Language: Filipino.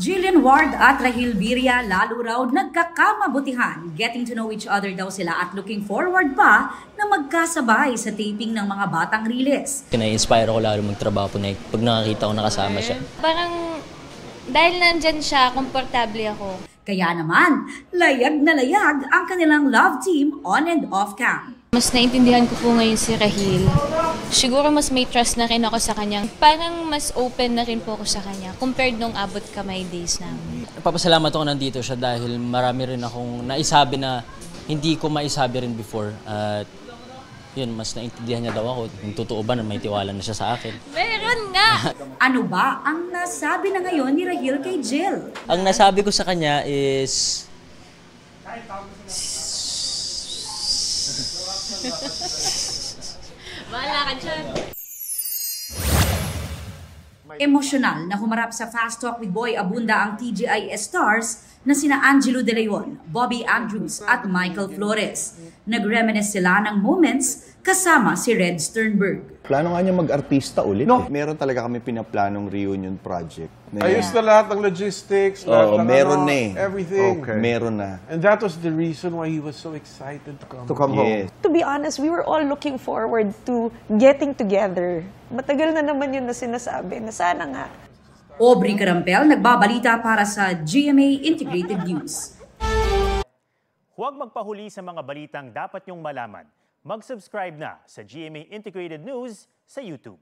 Jillian Ward at Rahil Birria lalo raw nagkakamabutihan. Getting to know each other daw sila at looking forward pa na magkasabay sa taping ng mga batang riles. Kina-inspire ako lalo magtrabaho po na pag nakakita ko nakasama siya. Parang dahil nandyan siya, komportable ako. Kaya naman, layag na layag ang kanilang love team on and off cam. Mas naintindihan ko po ngayon si Rahil. Siguro mas may trust na rin ako sa kanya. Parang mas open na rin po ako sa kanya compared nung abot kamay days namin. Papasalamat ako nandito siya dahil marami rin akong naisabi na hindi ko maisabi rin before. At yun, mas naintindihan niya daw ako. Kung totoo ba na may tiwala na siya sa akin. Meron nga! Ano ba ang nasabi na ngayon ni Rahil kay Jill? Ang nasabi ko sa kanya is... Bahala ka dyan. Emosyonal na humarap sa Fast Talk with Boy Abunda ang TGI stars na sina Angelo De Leon, Bobby Andrews at Michael Flores. Nag-reminisce sila ng moments kasama si Red Sternberg. Plano nga niya mag-artista ulit. No. Meron talaga kami pinaplanong reunion project. Ayos na lahat ng logistics, lahat ng meron na eh. everything. Okay. Meron na. And that was the reason why he was so excited to come Yes. home. To be honest, we were all looking forward to getting together. Matagal na naman yun na sinasabi na sana nga. Aubrey Carampel nagbabalita para sa GMA Integrated News. Huwag magpahuli sa mga balitang dapat niyong malaman. Mag-subscribe na sa GMA Integrated News sa YouTube.